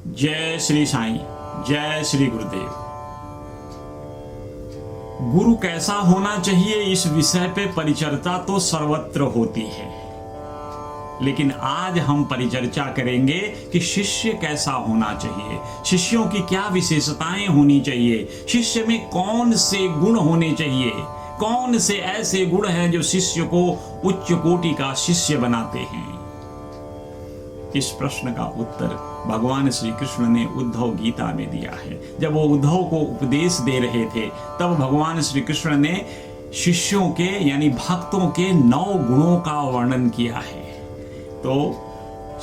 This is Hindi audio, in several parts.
जय श्री साईं, जय श्री गुरुदेव। गुरु कैसा होना चाहिए, इस विषय पे परिचर्चा तो सर्वत्र होती है, लेकिन आज हम परिचर्चा करेंगे कि शिष्य कैसा होना चाहिए, शिष्यों की क्या विशेषताएं होनी चाहिए, शिष्य में कौन से गुण होने चाहिए, कौन से ऐसे गुण हैं जो शिष्य को उच्च कोटि का शिष्य बनाते हैं। इस प्रश्न का उत्तर भगवान श्री कृष्ण ने उद्धव गीता में दिया है। जब वो उद्धव को उपदेश दे रहे थे तब भगवान श्री कृष्ण ने शिष्यों के यानी भक्तों के 9 गुणों का वर्णन किया है। तो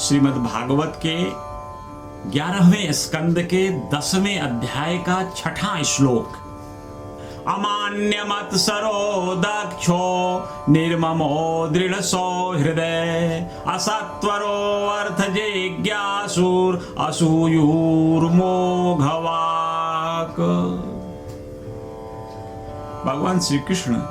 श्रीमद् भागवत के 11वें स्कंद के 10वें अध्याय का 6वां श्लोक, अमान्य मत्सरो दक्षो निर्ममो दृढ़ सौहृदय असत्वरो अर्थ जिज्ञासुर असूयुर्मोघवाक। भगवान श्री कृष्ण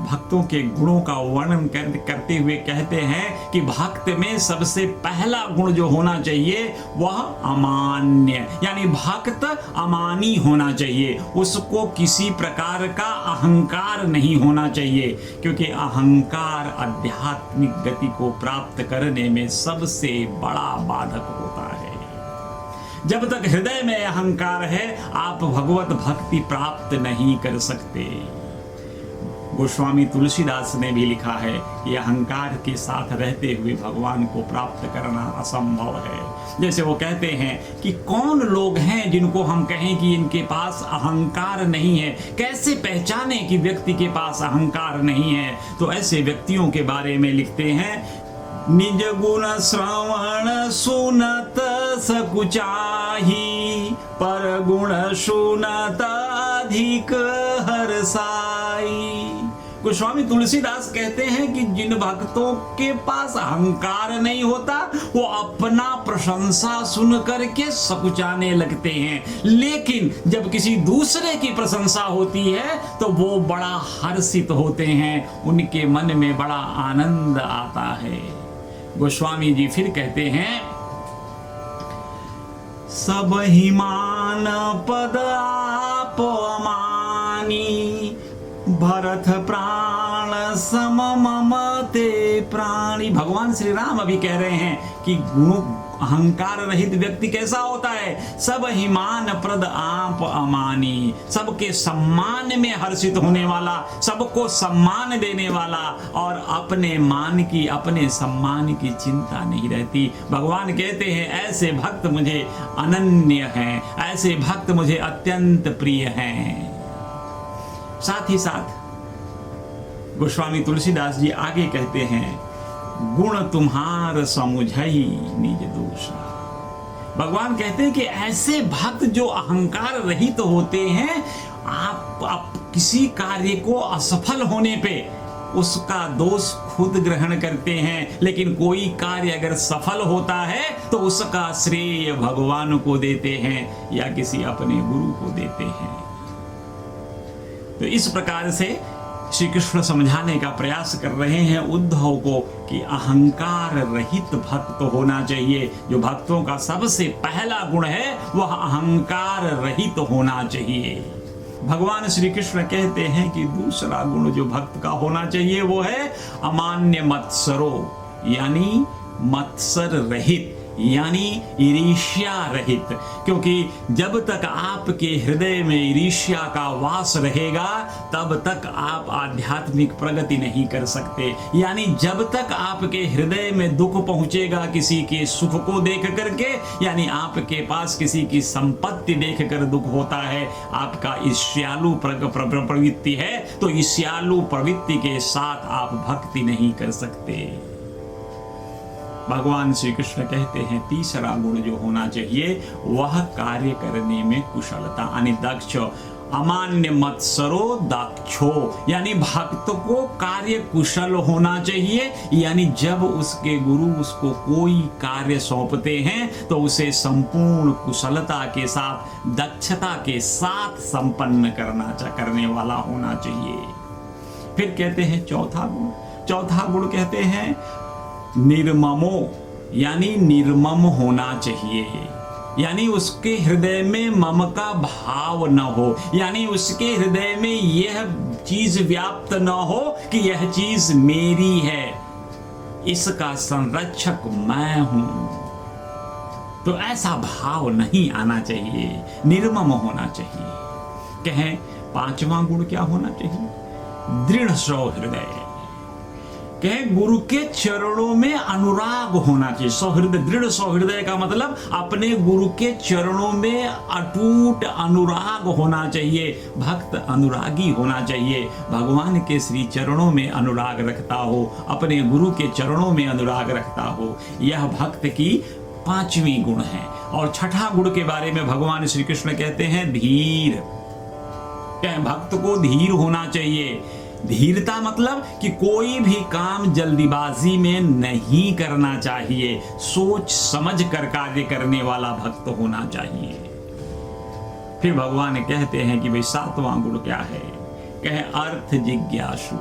भक्तों के गुणों का वर्णन करते हुए कहते हैं कि भक्त में सबसे पहला गुण जो होना चाहिए वह अमान्य, यानी भक्त अमानी होना चाहिए। उसको किसी प्रकार का अहंकार नहीं होना चाहिए, क्योंकि अहंकार आध्यात्मिक गति को प्राप्त करने में सबसे बड़ा बाधक होता है। जब तक हृदय में अहंकार है आप भगवत भक्ति प्राप्त नहीं कर सकते। गोस्वामी तुलसीदास ने भी लिखा है कि अहंकार के साथ रहते हुए भगवान को प्राप्त करना असंभव है। जैसे वो कहते हैं कि कौन लोग हैं जिनको हम कहें कि इनके पास अहंकार नहीं है, कैसे पहचाने कि व्यक्ति के पास अहंकार नहीं है। तो ऐसे व्यक्तियों के बारे में लिखते हैं, निज गुण श्रवण सुनत सकुचाही, पर गुण सुनत अधिक हर्षाई। गोस्वामी तुलसीदास कहते हैं कि जिन भक्तों के पास अहंकार नहीं होता वो अपना प्रशंसा सुन करके सकुचाने लगते हैं, लेकिन जब किसी दूसरे की प्रशंसा होती है तो वो बड़ा हर्षित होते हैं, उनके मन में बड़ा आनंद आता है। गोस्वामी जी फिर कहते हैं, सब ही मान पद आप अमानी, भरत प्राण सम मम ते प्राणी। भगवान श्री राम अभी कह रहे हैं कि अहंकार रहित व्यक्ति कैसा होता है, सब ही मान प्रद आप अमानी, सबके सम्मान में हर्षित होने वाला, सबको सम्मान देने वाला, और अपने मान की अपने सम्मान की चिंता नहीं रहती। भगवान कहते हैं ऐसे भक्त मुझे अनन्य हैं, ऐसे भक्त मुझे अत्यंत प्रिय हैं। साथ ही साथ गोस्वामी तुलसीदास जी आगे कहते हैं, गुण तुम्हार समुझई निज दोषा। भगवान कहते हैं कि ऐसे भक्त जो अहंकार रहित तो होते हैं, आप किसी कार्य को असफल होने पे उसका दोष खुद ग्रहण करते हैं, लेकिन कोई कार्य अगर सफल होता है तो उसका श्रेय भगवान को देते हैं या किसी अपने गुरु को देते हैं। तो इस प्रकार से श्री कृष्ण समझाने का प्रयास कर रहे हैं उद्धव को कि अहंकार रहित भक्त होना चाहिए। जो भक्तों का सबसे पहला गुण है वह अहंकार रहित होना चाहिए। भगवान श्री कृष्ण कहते हैं कि दूसरा गुण जो भक्त का होना चाहिए वो है अमान्य मत्सरो, यानी मत्सर रहित, यानी ईर्ष्या रहित। क्योंकि जब तक आपके हृदय में ईर्ष्या का वास रहेगा तब तक आप आध्यात्मिक प्रगति नहीं कर सकते। यानी जब तक आपके हृदय में दुख पहुंचेगा किसी के सुख को देख करके, यानी आपके पास किसी की संपत्ति देख कर दुख होता है, आपका ईर्ष्यालु प्रवृत्ति है, तो ईर्ष्यालु प्रवृत्ति के साथ आप भक्ति नहीं कर सकते। भगवान श्री कृष्ण कहते हैं तीसरा गुण जो होना चाहिए वह कार्य करने में कुशलता, यानी दक्ष। अमान्य मत्सरो दक्षो, यानी भक्त को कार्य कुशल होना चाहिए, यानी जब उसके गुरु उसको कोई कार्य सौंपते हैं तो उसे संपूर्ण कुशलता के साथ, दक्षता के साथ संपन्न करने वाला होना चाहिए। फिर कहते हैं चौथा गुण कहते हैं निर्ममो, यानी निर्मम होना चाहिए। यानी उसके हृदय में मम का भाव न हो, यानी उसके हृदय में यह चीज व्याप्त न हो कि यह चीज मेरी है, इसका संरक्षक मैं हूं। तो ऐसा भाव नहीं आना चाहिए, निर्मम होना चाहिए। कहें पांचवा गुण क्या होना चाहिए? दृढ़ सौहृदय। कहें गुरु के चरणों में अनुराग होना चाहिए। सौहृदय, दृढ़ सौहृदय का मतलब अपने गुरु के चरणों में अटूट अनुराग होना चाहिए। भक्त अनुरागी होना चाहिए, भगवान के श्री चरणों में अनुराग रखता हो, अपने गुरु के चरणों में अनुराग रखता हो। यह भक्त की पांचवी गुण है। और छठा गुण के बारे में भगवान श्री कृष्ण कहते हैं धीर। भक्त को धीर होना चाहिए। धीरता मतलब कि कोई भी काम जल्दीबाजी में नहीं करना चाहिए, सोच समझ कर कार्य करने वाला भक्त होना चाहिए। फिर भगवान कहते हैं कि भाई सातवां गुण क्या है? कहे अर्थ जिज्ञासु।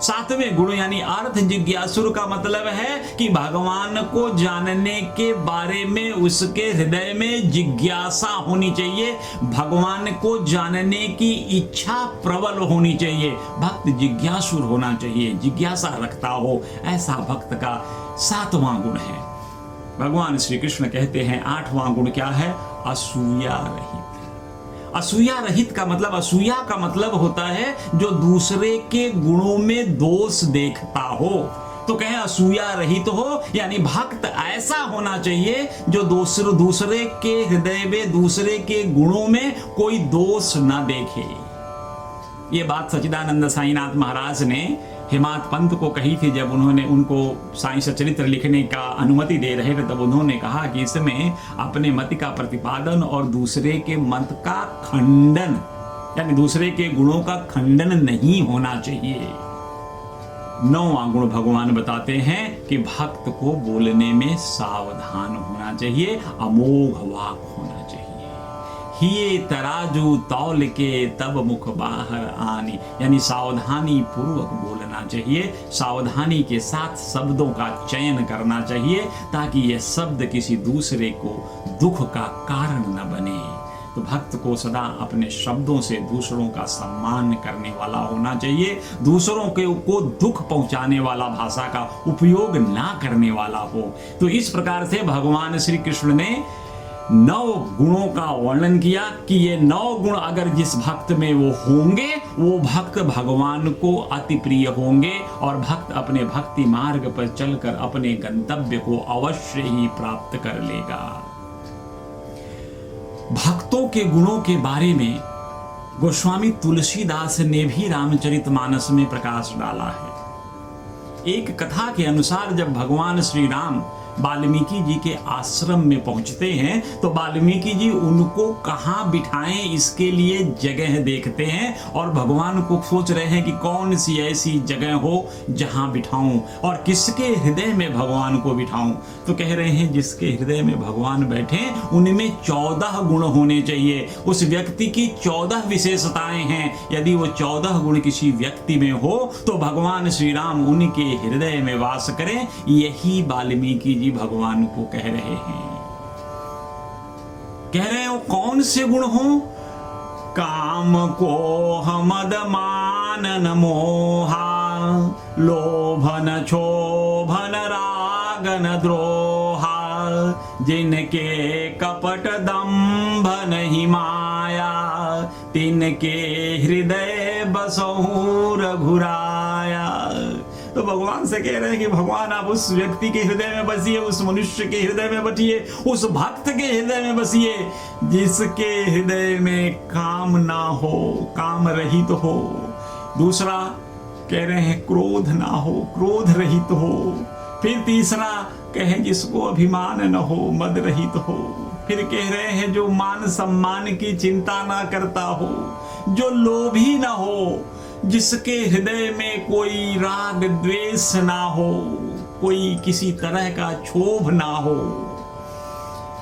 सातवें गुण यानी अर्थ जिज्ञासु का मतलब है कि भगवान को जानने के बारे में उसके हृदय में जिज्ञासा होनी चाहिए, भगवान को जानने की इच्छा प्रबल होनी चाहिए। भक्त जिज्ञासुर होना चाहिए, जिज्ञासा रखता हो, ऐसा भक्त का सातवां गुण है। भगवान श्री कृष्ण कहते हैं आठवां गुण क्या है? असूया रहित। असूया रहित का मतलब, असूया का मतलब होता है जो दूसरे के गुणों में दोष देखता हो। तो कहें असूया रहित हो, यानी भक्त ऐसा होना चाहिए जो दूसरे के हृदय में, दूसरे के गुणों में कोई दोष न देखे। ये बात सच्चिदानंद साईनाथ महाराज ने हेमाद पंत को कही थी जब उन्होंने उनको साईं सचरित्र लिखने का अनुमति दे रहे थे। तब उन्होंने कहा कि इसमें अपने मत का प्रतिपादन और दूसरे के मत का खंडन, यानी दूसरे के गुणों का खंडन नहीं होना चाहिए। नौवां गुण भगवान बताते हैं कि भक्त को बोलने में सावधान होना चाहिए, अमोघ वाक होना चाहिए। हिये तराजू तौल के तब मुख बाहर आनी, यानी सावधानी पूर्वक बोलना चाहिए, सावधानी के साथ शब्दों का चयन करना चाहिए ताकि यह शब्द किसी दूसरे को दुख का कारण न बने। तो भक्त को सदा अपने शब्दों से दूसरों का सम्मान करने वाला होना चाहिए, दूसरों को दुख पहुंचाने वाला भाषा का उपयोग ना करने वाला हो। तो इस प्रकार से भगवान श्री कृष्ण ने 9 गुणों का वर्णन किया कि ये 9 गुण अगर जिस भक्त में वो होंगे, वो भक्त भगवान को अति प्रिय होंगे और भक्त अपने भक्ति मार्ग पर चलकर अपने गंतव्य को अवश्य ही प्राप्त कर लेगा। भक्तों के गुणों के बारे में गोस्वामी तुलसीदास ने भी रामचरितमानस में प्रकाश डाला है। एक कथा के अनुसार जब भगवान श्री राम वाल्मीकि जी के आश्रम में पहुंचते हैं तो वाल्मीकि जी उनको कहां बिठाएं इसके लिए जगह देखते हैं और भगवान को सोच रहे हैं कि कौन सी ऐसी जगह हो जहां बिठाऊं और किसके हृदय में भगवान को बिठाऊं। तो कह रहे हैं जिसके हृदय में भगवान बैठे उनमें 14 गुण होने चाहिए, उस व्यक्ति की 14 विशेषताएं हैं। यदि वो 14 गुण किसी व्यक्ति में हो तो भगवान श्री राम उनके हृदय में वास करें। यही वाल्मीकि भगवान को कह रहे हैं। कह रहे हो कौन से गुण हो? काम को मद मान मोहा, लोभन क्षोभन रागन द्रोहा, जिनके कपट दंभ नहीं माया, तिनके हृदय बसहु रघुराया। तो भगवान से कह रहे हैं कि भगवान आप उस व्यक्ति के हृदय में बसिए, उस मनुष्य के हृदय में बसिए, उस भक्त के हृदय में बसिए जिसके हृदय में काम ना हो, काम रहित हो। दूसरा कह रहे हैं क्रोध ना हो, क्रोध रहित हो। फिर तीसरा कहें जिसको अभिमान न हो, मद रहित हो। फिर कह रहे हैं जो मान सम्मान की चिंता ना करता हो, जो लोभी ना हो, जिसके हृदय में कोई राग द्वेष ना हो, कोई किसी तरह का क्षोभ ना हो।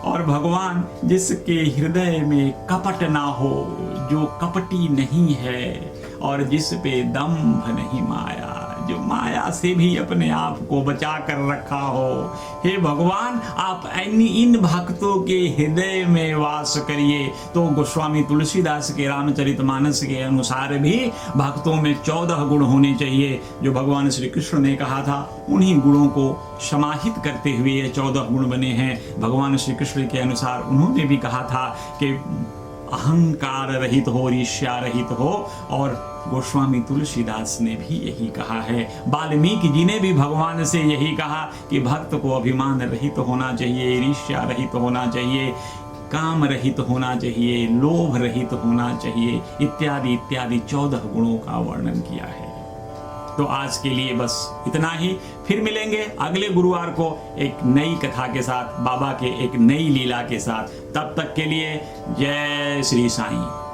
और भगवान जिसके हृदय में कपट ना हो, जो कपटी नहीं है और जिस पे दंभ नहीं माया, जो माया से भी अपने आप को बचा कर रखा हो। हे भगवान, आप इन भक्तों के हृदय में वास करिए। तो गोस्वामी तुलसीदास के रामचरितमानस के अनुसार भी भक्तों में 14 गुण होने चाहिए, जो भगवान श्री कृष्ण ने कहा था। उन्हीं गुणों को समाहित करते हुए ये 14 गुण बने हैं। भगवान श्री कृष्ण के अनुसार उन्होंने भी कहा था कि अहंकार रहित हो, ईर्ष्या रहित हो, और गोस्वामी तुलसीदास ने भी यही कहा है। वाल्मीकि जी ने भी भगवान से यही कहा कि भक्त को अभिमान रहित होना चाहिए, ईर्ष्या रहित होना चाहिए, काम रहित होना चाहिए, लोभ रहित होना चाहिए, इत्यादि इत्यादि 14 गुणों का वर्णन किया है। तो आज के लिए बस इतना ही। फिर मिलेंगे अगले गुरुवार को एक नई कथा के साथ, बाबा के एक नई लीला के साथ। तब तक के लिए जय श्री साईं।